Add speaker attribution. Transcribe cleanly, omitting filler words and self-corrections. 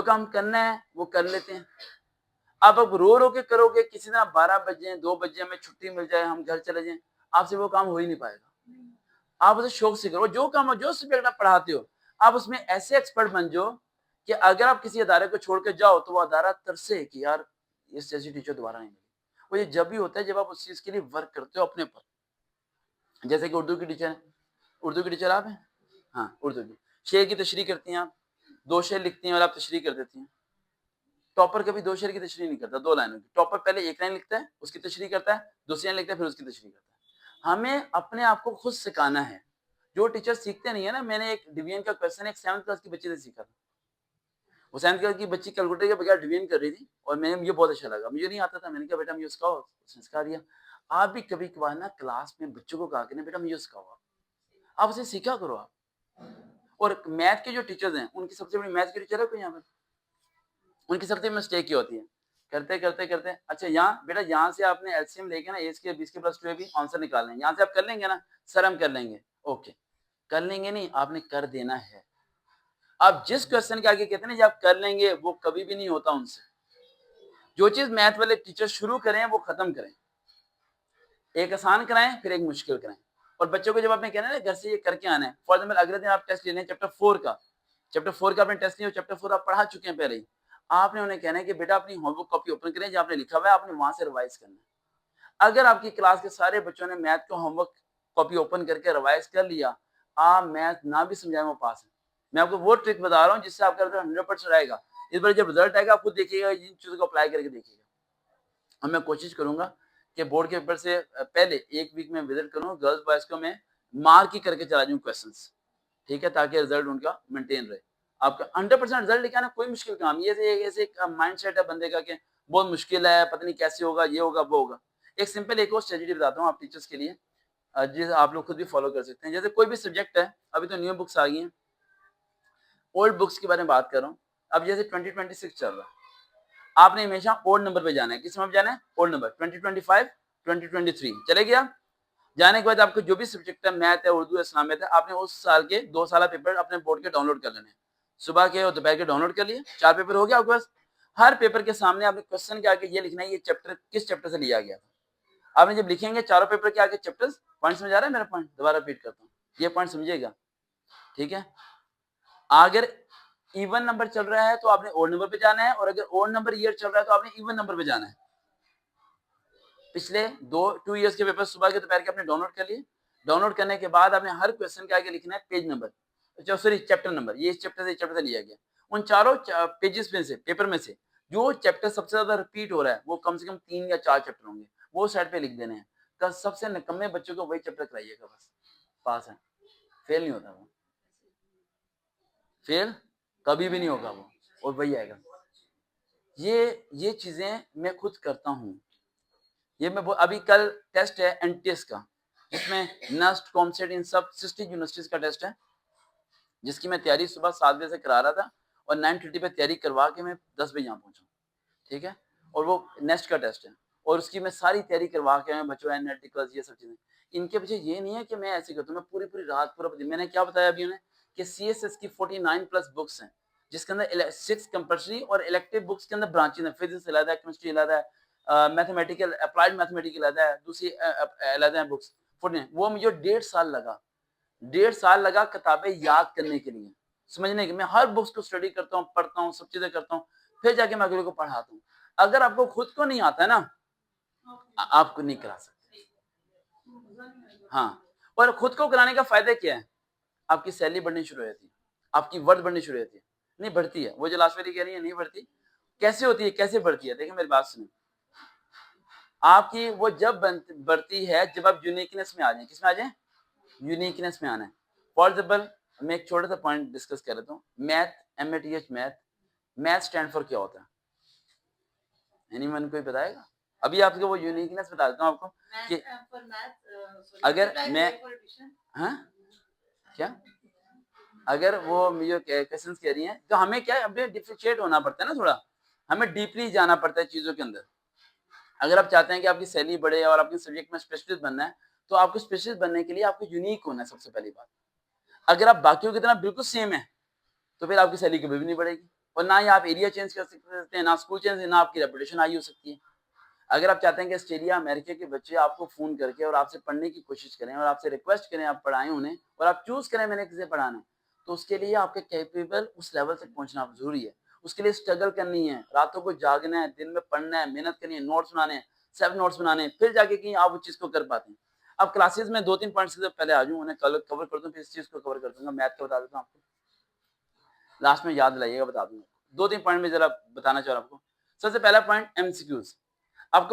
Speaker 1: जो काम करना है वो कर लेते हैं। आप अब रो रो के करोगे, किसी दिन 12 बजे 2 बजे हमें छुट्टी मिल जाए, हम घर चले जाएं, आपसे वो काम हो ही नहीं पाएगा। आप उसे शौक से करो, जो काम जो सब्जेक्ट आप पढ़ाते हो आप उसमें ऐसे एक्सपर्ट बन जाओ कि अगर आप किसी अदारे को छोड़ के जाओ तो वो अदारा तरसे कि यार इस जैसी टीचर दोबारा नहीं मिलेगी। वो ये जब भी होता है जब आप उस चीज के लिए वर्क करते हो अपने पर। जैसे कि उर्दू की टीचर है, उर्दू की टीचर आप हैं, हाँ उर्दू की शेर की तशरीह करती हैं आप, 2 शेर लिखती हैं और आप तशरीह कर देती हैं। टॉपर कभी 2 शेर की तशरीह नहीं करता, 2 लाइनों की। टॉपर पहले 1 लाइन लिखता है, उसकी तशरीह करता है, दूसरी लाइन लिखता है, फिर उसकी तशरीह करता है। हमें अपने आप को खुद सिखाना है। जो टीचर सीखते नहीं है ना, मैंने एक डिवीजन का क्वेश्चन एक 7th क्लास की बच्ची से सीखा था। वो 7th क्लास की बच्ची कैलकुलेटर के बगैर डिवीजन कर रही थी और मुझे बहुत अच्छा लगा। मुझे नहीं आता था, मैंने कहा बेटा मुझे सिखाओ, उसने सिखा दिया। आप भी कभी-कभार ना क्लास में बच्चों को कहा करें बेटा मुझे सिखाओ आप उसे सीखा करो आप। और मैथ के जो टीचर्स हैं, उनकी सबसे बड़ी मैथ की टीचर है कोई यहाँ पे? उनकी सबसे मिस्टेक ये होती है। करते, अच्छा यहाँ बेटा यहाँ से आपने एलसीएम लेके ना A square B square plus 2ab answer निकालना है। यहाँ से आप कर लेंगे ना? सर हम कर लेंगे। ओके, कर लेंगे नहीं, आपने कर देना है। आप जिस क्वेश्चन के आगे कहते हैं ना, आप कर लेंगे, वो कभी भी नहीं होता उनसे। जो चीज मैथ वाले टीचर शुरू करें वो खत्म करें। एक आसान कराएं फिर एक मुश्किल कराएं। और बच्चों को जब आपने कहना है ना घर से ये करके आना है, फॉर एग्जाम्पल अगले दिन आप टेस्ट ले लें चैप्टर 4 का, चैप्टर 4 का आपने टेस्ट लिया, चैप्टर 4 आप पढ़ा चुके हैं पहले ही। आपने उन्हें कहना है कि बेटा अपनी होमवर्क कॉपी ओपन करें, जो आपने लिखा हुआ है आपने वहां से रिवाइज करना है। अगर आपकी क्लास के सारे बच्चों ने मैथ का होमवर्क कॉपी ओपन करके रिवाइज कर लिया, आप मैथ ना भी समझाए वो पास है। मैं आपको वो ट्रिक बता रहा हूँ जिससे आपका रिजल्ट 100% आएगा। इस बार जब रिजल्ट आएगा आप खुद देखिएगा, इन चीजों को अप्लाई करके देखिएगा। और मैं कोशिश करूंगा कि बोर्ड के पेपर से पहले 1 वीक में विजिट करूँ गर्ल्स बॉयज को, मैं मार्क ही करके चला जाऊँ क्वेश्चंस, ठीक है, ताकि रिजल्ट उनका मेंटेन रहे। आपका 100% रिजल्ट लेके आना कोई मुश्किल काम, ये ऐसे एक माइंडसेट है बंदे का कि बहुत मुश्किल है, पता नहीं कैसे होगा, ये होगा वो होगा। एक सिंपल एक और स्ट्रेटजी बताता हूँ आप टीचर्स के लिए, जिसे आप लोग खुद भी फॉलो कर सकते हैं। जैसे कोई भी सब्जेक्ट है, अभी तो न्यू बुक्स आ गई हैं, ओल्ड बुक्स की बारे में बात कर रहा हूँ। अब जैसे 2026 चल रहा है, आपने हमेशा ओल्ड नंबर पे जाना है। किस नंबर जाना है? Old number. 2025 2023 चले गया। जाने के बाद आपको जो भी सब्जेक्ट है, मैथ है, उर्दू है, इस्लामियत है, आपने उस साल के 2 साल पेपर अपने बोर्ड के डाउनलोड कर लेने हैं। सुबह के और दोपहर के डाउनलोड कर लिए, 4 पेपर हो गया आपके पास। हर पेपर के सामने आपने क्वेश्चन के आगे ये लिखना है ये चैप्टर किस चैप्टर से लिया गया था। आपने जब लिखेंगे चारों पेपर के आगे चैप्टर्स, पॉइंट समझ आ रहा है मेरा पॉइंट? दोबारा रिपीट करता हूँ, ये पॉइंट समझिएगा, ठीक है। अगर इवन नंबर चल रहा है तो आपने ओड नंबर पे जाना है, और अगर ओड नंबर ईयर चल रहा है तो आपने इवन नंबर पे जाना है। पिछले 2 ईयर्स के पेपर सुबह के दोपहर के आपने डाउनलोड कर लिए। डाउनलोड करने के बाद आपने हर क्वेश्चन के आगे लिखना है page number, sorry chapter number, ये इस चैप्टर से लिया गया। उन चारों पेजेस में से, पेपर में से जो चैप्टर सबसे ज्यादा रिपीट हो रहा है वो कम से कम 3 या 4 चैप्टर होंगे, वो साइड पे लिख देने हैं। कल सबसे निकम्मे बच्चों को वही चैप्टर कराइएगा, बस पास है। फेल नहीं होता वो, फेल कभी भी नहीं होगा वो, और वही आएगा। ये चीजें मैं खुद करता हूँ। ये मैं अभी कल टेस्ट है एनटीएस का, जिसमें नस्ट कॉमसेट इन सब 60 यूनिवर्सिटीज का टेस्ट है, जिसकी मैं तैयारी सुबह 7 बजे से करा रहा था और 9:30 पे तैयारी करवा के मैं 10 बजे यहाँ पहुंचा, ठीक है। और वो नेक्स्ट का टेस्ट है और उसकी मैं सारी तैयारी करवा के मैं बच्चों एनालिटिकल्स ये सब चीजें, इनके पीछे ये नहीं है कि मैं ऐसे करता हूँ, मैं पूरी रात पूरा दिन। मैंने क्या बताया अभी उन्हें कि सीएसएस की 49 प्लस बुक्स हैं, जिसके अंदर 6 कंपल्सरी और इलेक्टिव बुक्स के अंदर ब्रांचेज है। फिजिक्स अलग है, केमिस्ट्री अलग है, मैथमेटिकल अप्लाइड मैथमेटिकल अलग है, दूसरी अलग है बुक्स 49। वो मुझे 1.5 साल लगा, 1.5 साल लगा किताबें याद करने के लिए, समझने के। मैं हर बुक्स को स्टडी करता हूँ, पढ़ता हूँ, सब चीजें करता हूँ, फिर जाके मैं अगले को पढ़ाता हूँ। अगर आपको खुद को नहीं आता है ना, आपको नहीं करा सकते। हाँ, और खुद को कराने का फायदा क्या है? आपकी सैलरी बढ़नी शुरू हो जाती है, आपकी वर्थ बढ़नी शुरू हो जाती है। नहीं बढ़ती है, वो जो लास्ट वाली कह रही है नहीं बढ़ती, कैसे होती है, कैसे बढ़ती है? देखिए मेरी बात सुनिए, आपकी वो जब बढ़ती है जब आप यूनिकनेस में आ जाए। किसमें आ जाए? यूनिकनेस में आना है। फॉर एग्जाम्पल मैं एक छोटा सा पॉइंट डिस्कस कर लेता हूँ। Math, MATH math, math stand for क्या होता है? एनीवन कोई बताएगा? अभी आपको वो यूनिकनेस बता देता हूँ आपको कि अगर मैं, हाँ क्या, अगर वो मुझे क्वेश्चंस कह रही हैं तो हमें क्या है, हमें डिफरेंशिएट होना पड़ता है ना, थोड़ा हमें डीपली जाना पड़ता है चीजों के अंदर। अगर आप चाहते हैं कि आपकी सैलरी बढ़े और आपके सब्जेक्ट में स्पेशलिस्ट बनना है, तो आपको स्पेशलिस्ट बनने के लिए आपको यूनिक होना है सबसे पहली बात। अगर आप बाकियों की तरह बिल्कुल सेम है तो फिर आपकी सैलरी कभी भी नहीं बढ़ेगी। और ना ही आप एरिया चेंज कर सकते हैं, ना स्कूल चेंज, ना आपकी रेपुटेशन हाई हो सकती है। अगर आप चाहते हैं कि ऑस्ट्रेलिया, अमेरिका के बच्चे आपको फ़ोन करके और आपसे पढ़ने की कोशिश करें और आपसे रिक्वेस्ट करें आप पढ़ाएँ उन्हें और आप चूज़ करें मैंने किसे पढ़ाना है, तो उसके लिए आपके कैपेबल उस लेवल तक पहुँचना ज़रूरी है। उसके लिए स्ट्रगल करनी है, रातों को जागना है, दिन में पढ़ना है, मेहनत करनी है, नोट्स बनाने हैं, सेल्फ नोट्स बनाने हैं, फिर जाके कहीं आप उस चीज़ को कर पाते हैं। अब क्लासेज़ में 2-3 पॉइंट्स से पहले आ जाऊँ, उन्हें कवर कर दूँ, फिर इस चीज़ को कवर कर दूँगा। मैथ का बता देता हूँ आपको। लास्ट में याद दिलाइएगा, बता दूँगा। 2-3 पॉइंट में ज़रा बताना चाह रहा हूँ आपको। सबसे पहला पॉइंट एमसीक्यूज़। आपको